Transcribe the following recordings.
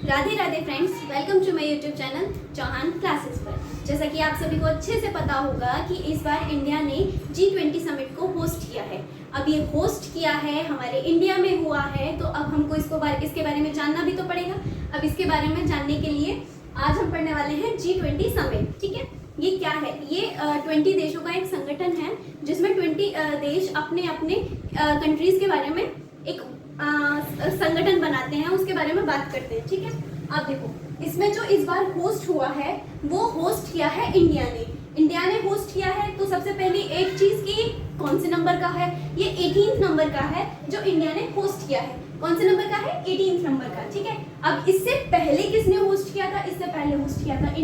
Radhe Radhe friends, welcome to my YouTube channel Chauhan classes पर। जैसा कि आप सभी को अच्छे से पता होगा कि इस बार इंडिया ने G20 समिट को होस्ट किया है। अब ये होस्ट किया है हमारे इंडिया में हुआ है, तो अब हमको इसके बारे में जानना भी तो पड़ेगा। अब इसके बारे में जानने के लिए आज हम पढ़ने वाले हैं G20 समिट। ठीक है, ये क्या है? ये 20 देशों का एक संगठन है जिसमें 20 देश अपने अपने कंट्रीज के बारे में एक संगठन बनाते हैं, उसके बारे में बात करते हैं। ठीक है, आप देखो इसमें जो इस बार होस्ट हुआ है वो होस्ट किया है इंडिया ने होस्ट किया है। तो सबसे पहली एक चीज की कौन से नंबर का है? ये 18th नंबर का है जो इंडिया ने होस्ट किया है। कौन से नंबर का है? 18th नंबर का। ठीक है, अब इससे पहले किसने होस्ट किया था? इससे पहले होस्ट किया था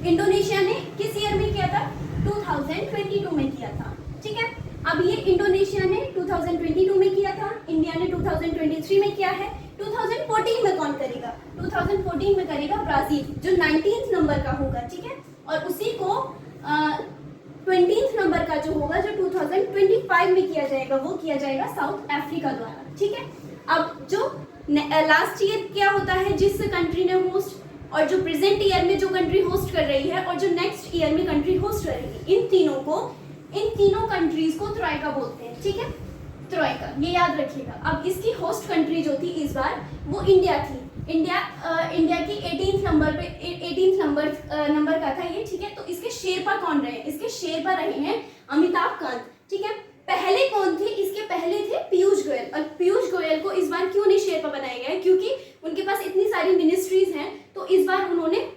इंडोनेशिया ने किस ईयर में किया था? 2022 में किया था। ठीक है, अब ये इंडोनेशिया ने 2022 में किया था, इंडिया ने 2023 में किया है। 2014 में कौन करेगा? 2014 में करेगा ब्राजील, जो 19th नंबर का होगा। ठीक है, और उसी को 20th नंबर का जो होगा, जो 2025 में किया जाएगा, वो किया जाएगा साउथ अफ्रीका द्वारा। ठीक है, अब जो लास्ट ईयर क्या होता है जिस कंट्री ने होस्ट, और जो प्रेजेंट ईयर में जो कंट्री होस्ट कर रही है, और जो नेक्स्ट ईयर में कंट्री होस्ट करेगी, इन तीनों कंट्रीज को ट्रोइका बोलते हैं। ठीक है, ट्रोइका, ये याद रखिएगा। अब इसकी होस्ट कंट्री जो थी इस बार वो इंडिया थी। इंडिया की 18th नंबर का था ये। ठीक है, तो इसके शेरपा कौन रहे? इसके शेरपा रहे हैं अमिताभ कांत। ठीक है, पहले कौन थे? इसके पहले थे पीयूष गोयल। और पीयूष गोयल को इस बार क्यों नहीं शेरपा बनाया गया है? क्योंकि उनके पास इतनी सारी मिनिस्ट्रीज हैं, तो इस बार उन्होंने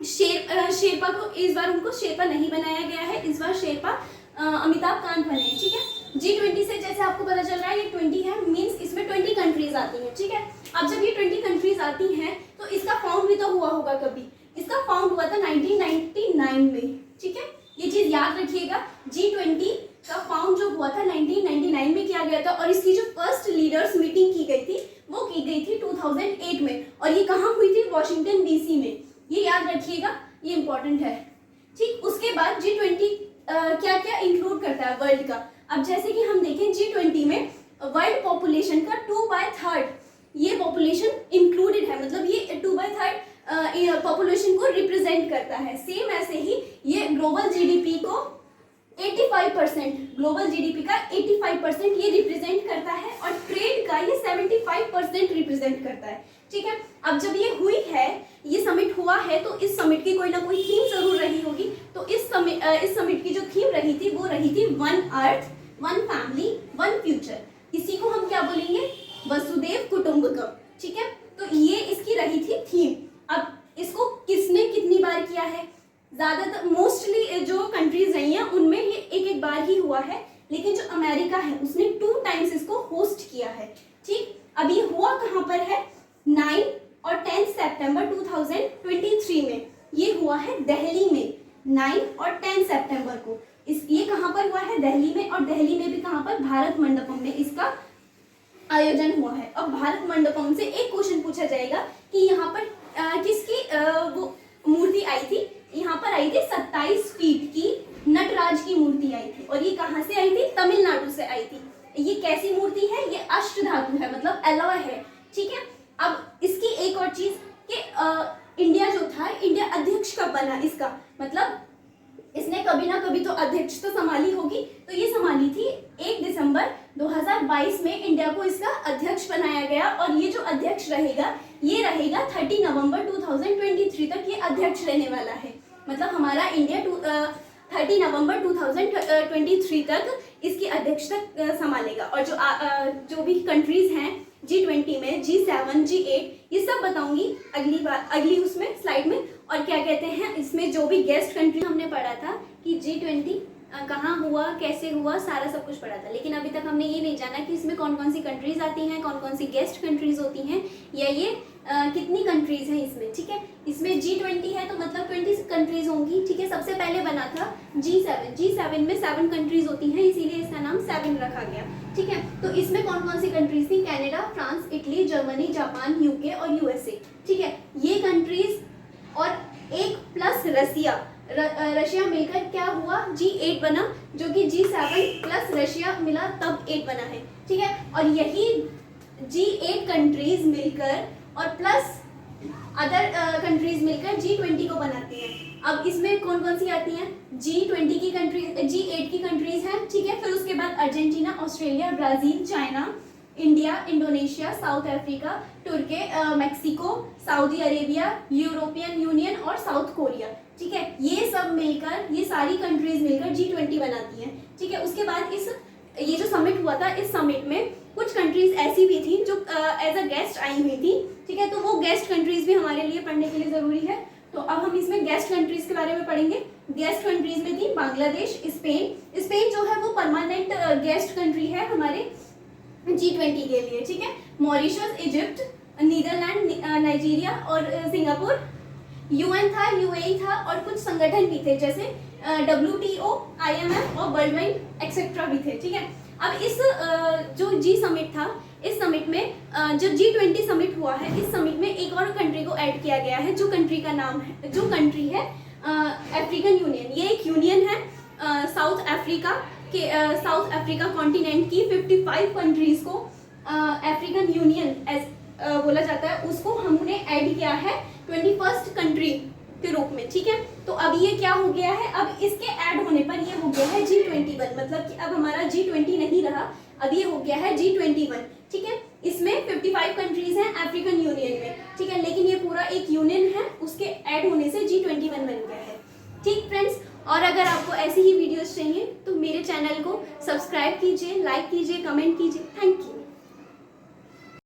शेरपा को इस बार उनको शेरपा नहीं बनाया गया है। इस बार शेरपा अमिताभ कांत बने। ठीक है, G20 से जैसे आपको पता चल रहा है ये 20 है, मींस इसमें 20 कंट्रीज आती हैं। ठीक है, अब जब ये 20 कंट्रीज आती हैं तो इसका फाउंड भी तो हुआ होगा कभी। इसका फाउंड हुआ था 1999 में। ठीक है, ये चीज याद रखिएगा। G20 का फाउंड जो हुआ था 1999 में किया गया था, और इसकी जो फर्स्ट लीडर्स मीटिंग की गई थी वो की गई थी 2008 में, और ये कहाँ हुई थी? वॉशिंगटन DC में। ये याद रखिएगा, ये इंपॉर्टेंट है। ठीक, उसके बाद G20 क्या क्या इंक्लूड करता है वर्ल्ड का। अब जैसे कि हम देखें G20 में वर्ल्ड पॉपुलेशन का 2/3 ये पॉपुलेशन इंक्लूडेड है, मतलब ये 2/3 पॉपुलेशन को रिप्रेजेंट करता है। सेम ऐसे ही ये ग्लोबल जीडीपी को 85%, ग्लोबल जीडीपी का 85% ये रिप्रेजेंट करता है, और ट्रेड का ये 75% रिप्रेजेंट करता है। ठीक है, अब जब ये हुई है, ये समिट हुआ है, तो इस समिट की कोई ना कोई थीम जरूर रही होगी। तो इस समिट की जो थीम रही थी वो रही थी one earth, one family, one future. इसी को हम क्या बोलेंगे? वसुदेव कुटुंबकम। ठीक है, तो ये इसकी रही थी थीम। अब इसको किसने कितनी बार किया है? ज्यादातर मोस्टली जो कंट्रीज रही हैं उनमें ये एक बार ही हुआ है, लेकिन जो अमेरिका है उसने 2 टाइम्स इसको होस्ट किया है। ठीक, अब ये हुआ कहाँ पर है? 9 और 10 सितंबर 2023 में ये हुआ है दिल्ली में। 9 और 10 सितंबर को ये कहाँ पर हुआ है? दिल्ली में। और दिल्ली में भी कहाँ पर? भारत मंडपम में इसका आयोजन हुआ है। अब भारत मंडपम से एक क्वेश्चन पूछा जाएगा कि यहाँ पर किसकी वो मूर्ति आई थी? यहाँ पर आई थी 27 फीट की नटराज की मूर्ति आई थी, और ये कहाँ से आई थी? तमिलनाडु से आई थी। ये कैसी मूर्ति है? ये अष्ट धातु है, मतलब एलॉय है। ठीक है, अब इसकी एक और चीज कि इंडिया जो था, इंडिया अध्यक्ष कब बना इसका, मतलब इसने कभी ना कभी तो अध्यक्ष तो संभाली होगी। तो ये संभाली थी 1 दिसंबर 2022 में इंडिया को इसका अध्यक्ष बनाया गया, और ये जो अध्यक्ष रहेगा ये रहेगा 30 नवंबर 2023 तक ये अध्यक्ष रहने वाला है। मतलब हमारा इंडिया 30 नवंबर 2023 तक इसकी अध्यक्षता संभालेगा। और जो भी कंट्रीज हैं G20 में, G7, G8, ये सब बताऊंगी अगली उसमें स्लाइड में। और क्या कहते हैं, इसमें जो भी गेस्ट कंट्री हमने पढ़ा था कि G20 कहाँ हुआ, कैसे हुआ, सारा सब कुछ पढ़ा था, लेकिन अभी तक हमने ये नहीं जाना कि इसमें कौन कौन सी कंट्रीज आती हैं, कौन कौन सी गेस्ट कंट्रीज होती हैं, या ये कितनी कंट्रीज हैं इसमें। ठीक है, इसमें G20 है तो मतलब 20 कंट्रीज होंगी। ठीक है, सबसे पहले बना था G7 में 7 कंट्रीज होती हैं, इसीलिए इसका नाम 7 रखा गया। ठीक है, तो इसमें कौन कौन सी कंट्रीज थी? Canada, France, Italy, Germany, Japan, UK और यूएसए। ठीक है, ये कंट्रीज और 1 प्लस रशिया मिलकर क्या हुआ? G8 बना, जो कि G7 प्लस रशिया मिला तब 8 बना है। ठीक है, और यही G8 कंट्रीज मिलकर और प्लस अदर कंट्रीज मिलकर G20 को बनाती हैं। अब इसमें कौन कौन सी आती हैं? G20 की कंट्रीज, G8 की कंट्रीज हैं, ठीक है। फिर उसके बाद Argentina, Australia, Brazil, China, India, Indonesia, South Africa, तुर्की, Mexico, Saudi Arabia, European Union और साउथ कोरिया, ठीक है। ये सब मिलकर, ये सारी कंट्रीज मिलकर G20 बनाती हैं, ठीक है। उसके बाद ये जो समिट हुआ था, इस समिट में कुछ कंट्रीज ऐसी भी थी जो एज अ गेस्ट आई हुई थी, ठीक है। तो वो गेस्ट कंट्रीज भी हमारे लिए पढ़ने के लिए ज़रूरी है। तो अब हम इसमें गेस्ट कंट्रीज के बारे में पढ़ेंगे। गेस्ट कंट्रीज में थी बांग्लादेश, स्पेन। स्पेन जो है वो परमानेंट गेस्ट कंट्री है हमारे G20 के लिए, ठीक है। मॉरिशस, इजिप्ट, नीदरलैंड, नाइजीरिया और सिंगापुर। UN था, UAE था और कुछ संगठन भी थे जैसे WTO, IMF और वर्ल्ड बैंक एक्सेट्रा भी थे, ठीक है। अब इस जो G समिट था, इस समिट में जो G20 समिट हुआ है, इस समिट में एक और कंट्री को ऐड किया गया है, जो कंट्री का नाम है, जो कंट्री है अफ्रीकन यूनियन। ये एक यूनियन है साउथ अफ्रीका कॉन्टिनेंट की 55 कंट्रीज को अफ्रीकन यूनियन बोला जाता है, उसको हमने ऐड किया है 21st कंट्री के रूप में, ठीक है। तो अब ये क्या हो गया है, अब इसके ऐड होने पर ये हो गया है G21, मतलब कि अब हमारा G20 नहीं रहा, अब ये हो गया है G21, ठीक है। इसमें 55 कंट्रीज हैं अफ्रीकन यूनियन में, ठीक है, लेकिन ये पूरा एक यूनियन है, उसके ऐड होने से G21 बन गया है, ठीक फ्रेंड्स। और अगर आपको ऐसी ही वीडियोस चाहिए तो मेरे चैनल को सब्सक्राइब कीजिए, लाइक कीजिए, कमेंट कीजिए। Thank you.